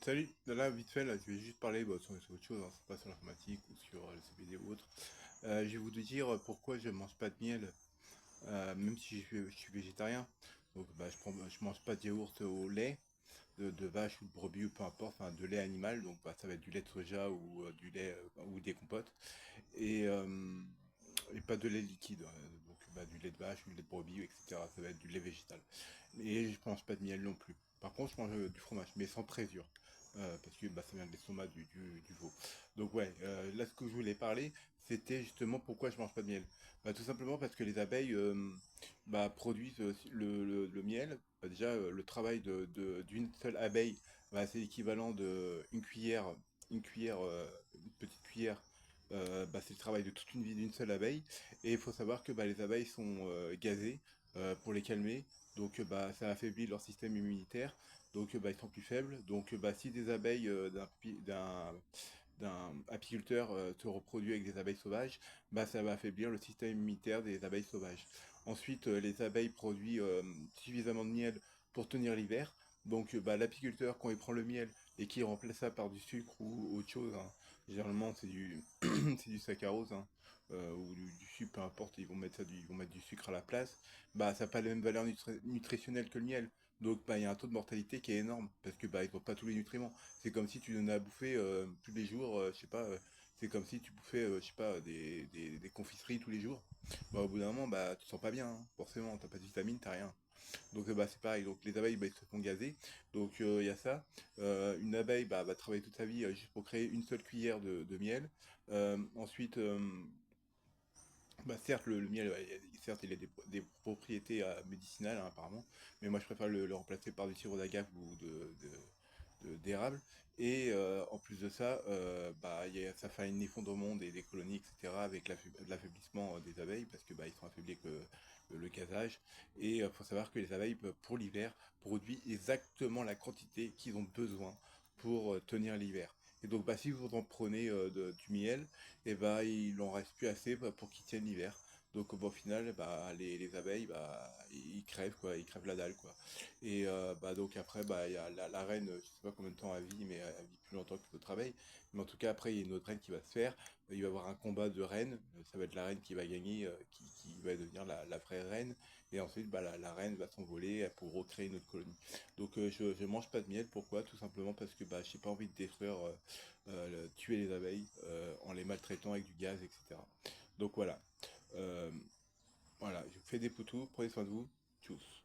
Salut, là vite fait, là je vais juste parler sur autre chose, hein, c'est pas sur l'informatique ou sur le CBD ou autre. Je vais vous dire pourquoi je mange pas de miel, même si je suis végétarien. Donc je mange pas de yaourt au lait, de vache ou de brebis ou peu importe, enfin de lait animal, donc ça va être du lait de soja ou du lait ou des compotes. Et, euh, et pas de lait liquide, donc du lait de vache, du lait de brebis, etc. Ça va être du lait végétal. Et je mange pas de miel non plus. Par contre, je mange du fromage, mais sans présure. Parce que ça vient de l'estomac du veau. Donc ouais, là ce que je voulais parler, c'était justement pourquoi je mange pas de miel. Tout simplement parce que les abeilles produisent le miel. Déjà, le travail d'une seule abeille, c'est l'équivalent de une petite cuillère, c'est le travail de toute une vie d'une seule abeille. Et il faut savoir que les abeilles sont gazées pour les calmer. Donc ça affaiblit leur système immunitaire. Donc ils sont plus faibles. Donc si des abeilles d'un apiculteur se reproduit avec des abeilles sauvages, ça va affaiblir le système immunitaire des abeilles sauvages. Ensuite, les abeilles produisent suffisamment de miel pour tenir l'hiver. Donc l'apiculteur, quand il prend le miel et qu'il remplace ça par du sucre ou autre chose, hein, généralement c'est du, c'est du saccharose, hein, ou du sucre, peu importe, ils vont mettre du sucre à la place, ça n'a pas la même valeur nutritionnelle que le miel. Donc il y a un taux de mortalité qui est énorme, parce que ils n'ont pas tous les nutriments. C'est comme si tu donnais à bouffer tous les jours, je sais pas, c'est comme si tu bouffais, je sais pas, des confiseries tous les jours. Au bout d'un moment, tu te sens pas bien, hein, forcément, t'as pas de vitamines, t'as rien. Donc c'est pareil, donc les abeilles ils se font gazer, donc il y a ça. Une abeille va travailler toute sa vie juste pour créer une seule cuillère de miel. Ensuite, certes, le miel, ouais, certes, il a des propriétés médicinales, hein, apparemment, mais moi je préfère le remplacer par du sirop d'agave ou d'érable. Et en plus de ça, ça fait un effondrement des colonies, etc., avec l'affaiblissement des abeilles, parce que ils sont affaiblis avec le gazage. Et il faut savoir que les abeilles, pour l'hiver, produisent exactement la quantité qu'ils ont besoin pour tenir l'hiver. Et donc, si vous en prenez du miel, et il en reste plus assez pour qu'ils tiennent l'hiver. Donc au final, les abeilles, ils crèvent quoi, ils crèvent la dalle quoi. Et donc après, il y a la reine, je sais pas combien de temps elle vit, mais elle vit plus longtemps que l'autre abeille. Mais en tout cas, après, il y a une autre reine qui va se faire. Il va y avoir un combat de reines. Ça va être la reine qui va gagner, qui va devenir la vraie reine. Et ensuite, la reine va s'envoler pour recréer une autre colonie. Donc je mange pas de miel. Pourquoi? Tout simplement parce que j'ai pas envie de détruire, tuer les abeilles en les maltraitant avec du gaz, etc. Donc voilà. Euh, voilà, je vous fais des poutous, prenez soin de vous. Tchuss.